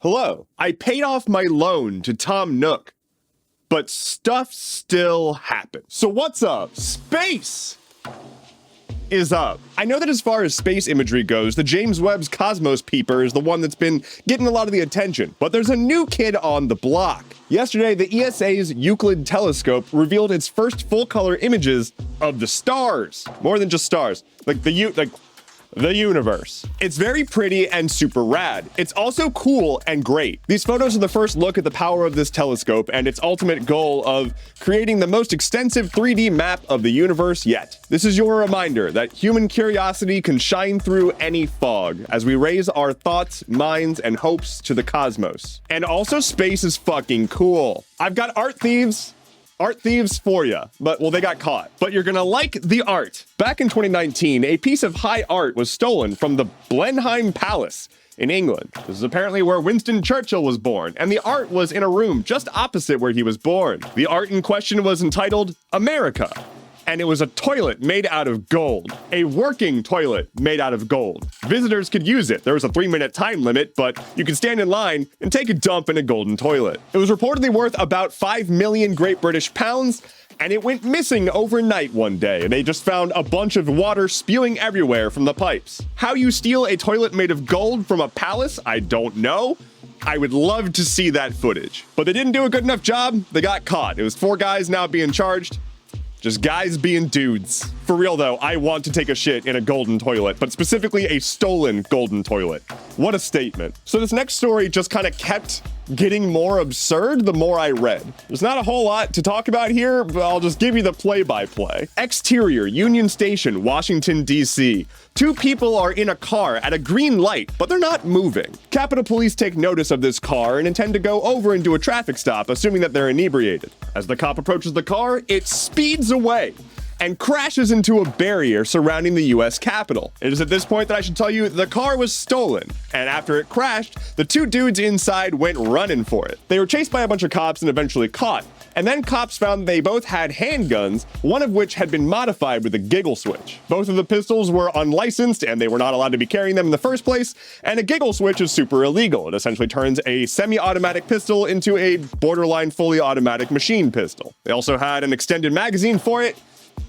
Hello, I paid off my loan to Tom Nook, but stuff still happens. So what's up? Space is up. I know that as far as space imagery goes, the James Webb's Cosmos Peeper is the one that's been getting a lot of the attention, but there's a new kid on the block. Yesterday, the ESA's Euclid telescope revealed its first full-color images of the stars. More than just stars, like the universe. It's very pretty and super rad. It's also cool and great. These photos are the first look at the power of this telescope and its ultimate goal of creating the most extensive 3D map of the universe yet. This is your reminder that human curiosity can shine through any fog as we raise our thoughts, minds, and hopes to the cosmos. And also, space is fucking cool. I've got art thieves for you, but well, they got caught. But you're gonna like the art. Back in 2019, a piece of high art was stolen from the Blenheim Palace in England. This is apparently where Winston Churchill was born, and the art was in a room just opposite where he was born. The art in question was entitled America, and it was a toilet made out of gold. A working toilet made out of gold. Visitors could use it. There was a 3-minute time limit, but you could stand in line and take a dump in a golden toilet. It was reportedly worth about 5 million Great British pounds, and it went missing overnight one day. They just found a bunch of water spewing everywhere from the pipes. How you steal a toilet made of gold from a palace, I don't know. I would love to see that footage. But they didn't do a good enough job. They got caught. It was 4 guys now being charged. Just guys being dudes. For real though, I want to take a shit in a golden toilet, but specifically a stolen golden toilet. What a statement. So this next story just kind of kept getting more absurd the more I read. There's not a whole lot to talk about here, but I'll just give you the play-by-play. Exterior, Union Station, Washington, D.C. 2 people are in a car at a green light, but they're not moving. Capitol Police take notice of this car and intend to go over and do a traffic stop, assuming that they're inebriated. As the cop approaches the car, it speeds away and crashes into a barrier surrounding the US Capitol. It is at this point that I should tell you the car was stolen, and after it crashed, the 2 dudes inside went running for it. They were chased by a bunch of cops and eventually caught, and then cops found they both had handguns, one of which had been modified with a giggle switch. Both of the pistols were unlicensed, and they were not allowed to be carrying them in the first place, and a giggle switch is super illegal. It essentially turns a semi-automatic pistol into a borderline fully automatic machine pistol. They also had an extended magazine for it.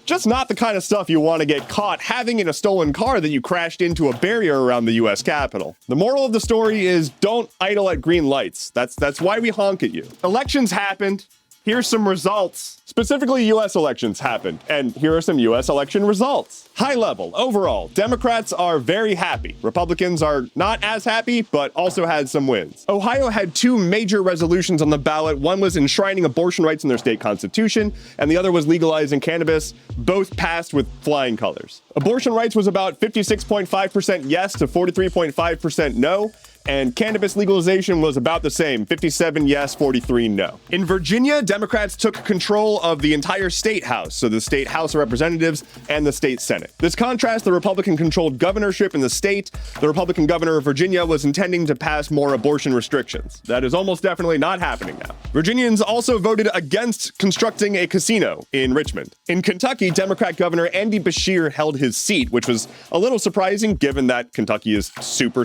Just not the kind of stuff you want to get caught having in a stolen car that you crashed into a barrier around the US Capitol. The moral of the story is don't idle at green lights. That's why we honk at you. Elections happened. Here's some results. Specifically, US elections happened, and here are some US election results. High level, overall, Democrats are very happy. Republicans are not as happy, but also had some wins. Ohio had 2 major resolutions on the ballot. One was enshrining abortion rights in their state constitution, and the other was legalizing cannabis. Both passed with flying colors. Abortion rights was about 56.5% yes to 43.5% no. And cannabis legalization was about the same, 57 yes, 43 no. In Virginia, Democrats took control of the entire state house, so the state House of Representatives and the state Senate. This contrasts the Republican-controlled governorship in the state. The Republican governor of Virginia was intending to pass more abortion restrictions. That is almost definitely not happening now. Virginians also voted against constructing a casino in Richmond. In Kentucky, Democrat Governor Andy Beshear held his seat, which was a little surprising given that Kentucky is super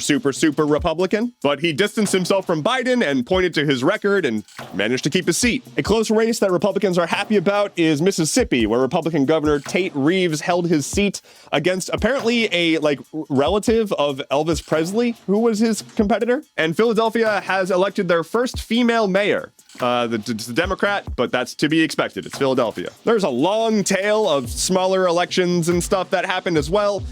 Republican. But he distanced himself from Biden and pointed to his record and managed to keep his seat. A close race that Republicans are happy about is Mississippi, where Republican Governor Tate Reeves held his seat against apparently a relative of Elvis Presley, who was his competitor. And Philadelphia has elected their first female mayor. It's a Democrat, but that's to be expected. It's Philadelphia. There's a long tail of smaller elections and stuff that happened as well.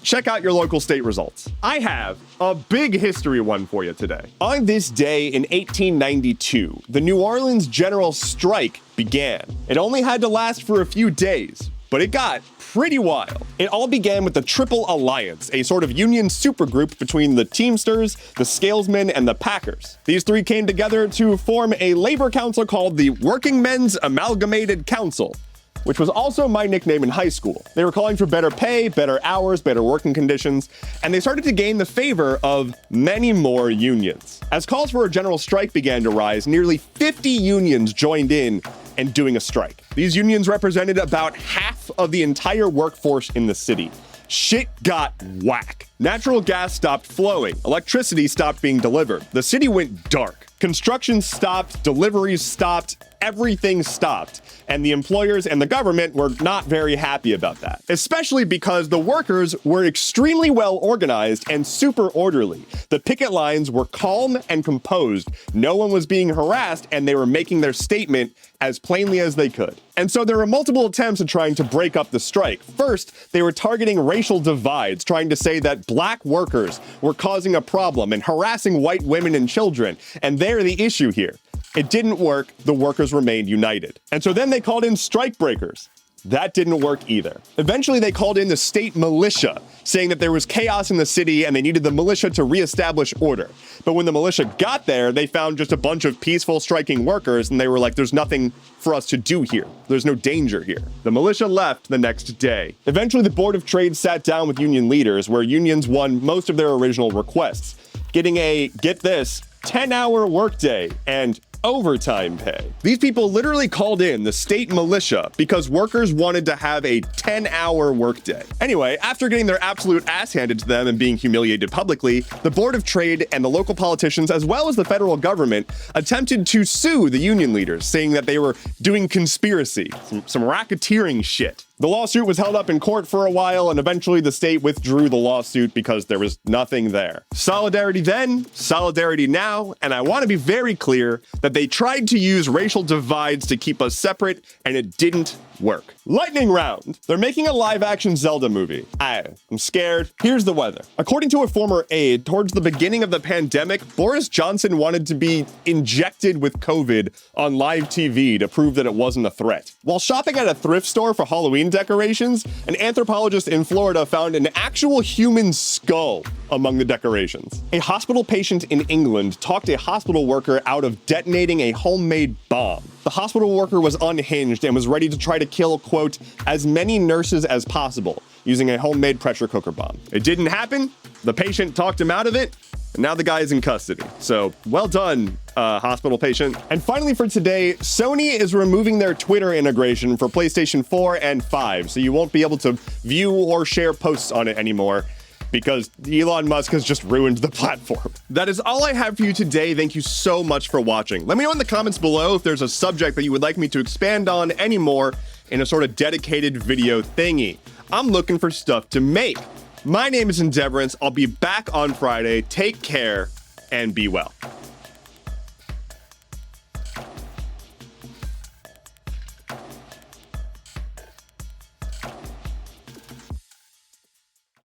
Check out your local state results. I have a big history one for you today. On this day in 1892, the New Orleans General Strike began. It only had to last for a few days, but it got pretty wild. It all began with the Triple Alliance, a sort of union supergroup between the Teamsters, the Scalesmen, and the Packers. These 3 came together to form a labor council called the Working Men's Amalgamated Council, which was also my nickname in high school. They were calling for better pay, better hours, better working conditions, and they started to gain the favor of many more unions. As calls for a general strike began to rise, nearly 50 unions joined in and doing a strike. These unions represented about half of the entire workforce in the city. shit got whack. Natural gas stopped flowing. Electricity stopped being delivered. The city went dark. Construction stopped. Deliveries stopped. Everything stopped. And the employers and the government were not very happy about that, especially because the workers were extremely well organized and super orderly. The picket lines were calm and composed. No one was being harassed, and they were making their statement as plainly as they could. And so there were multiple attempts at trying to break up the strike. First, they were targeting racial divides, trying to say that black workers were causing a problem and harassing white women and children, and they're the issue here. It didn't work. The workers remained united. And so then they called in strike breakers. That didn't work either. Eventually, they called in the state militia, saying that there was chaos in the city and they needed the militia to reestablish order. But when the militia got there, they found just a bunch of peaceful striking workers, and they were like, there's nothing for us to do here. There's no danger here. The militia left the next day. Eventually, the Board of Trade sat down with union leaders, where unions won most of their original requests, getting a, get this, 10-hour workday and overtime pay. These people literally called in the state militia because workers wanted to have a 10-hour workday. Anyway, after getting their absolute ass handed to them and being humiliated publicly, the Board of Trade and the local politicians, as well as the federal government, attempted to sue the union leaders, saying that they were doing conspiracy, some racketeering shit. The lawsuit was held up in court for a while, and eventually the state withdrew the lawsuit because there was nothing there. Solidarity then, solidarity now, and I want to be very clear that they tried to use racial divides to keep us separate, and it didn't work. Lightning round. They're making a live-action Zelda movie. I'm scared. Here's the weather. According to a former aide, towards the beginning of the pandemic, Boris Johnson wanted to be injected with COVID on live TV to prove that it wasn't a threat. While shopping at a thrift store for Halloween decorations, an anthropologist in Florida found an actual human skull among the decorations. A hospital patient in England talked a hospital worker out of detonating a homemade bomb. The hospital worker was unhinged and was ready to try to kill, quote, as many nurses as possible using a homemade pressure cooker bomb. It didn't happen. The patient talked him out of it, and now the guy is in custody. So well done, hospital patient. And finally for today, Sony is removing their Twitter integration for PlayStation 4 and 5, so you won't be able to view or share posts on it anymore, because Elon Musk has just ruined the platform. That is all I have for you today. Thank you so much for watching. Let me know in the comments below if there's a subject that you would like me to expand on anymore in a sort of dedicated video thingy. I'm looking for stuff to make. My name is Endeavorance. I'll be back on Friday. Take care and be well.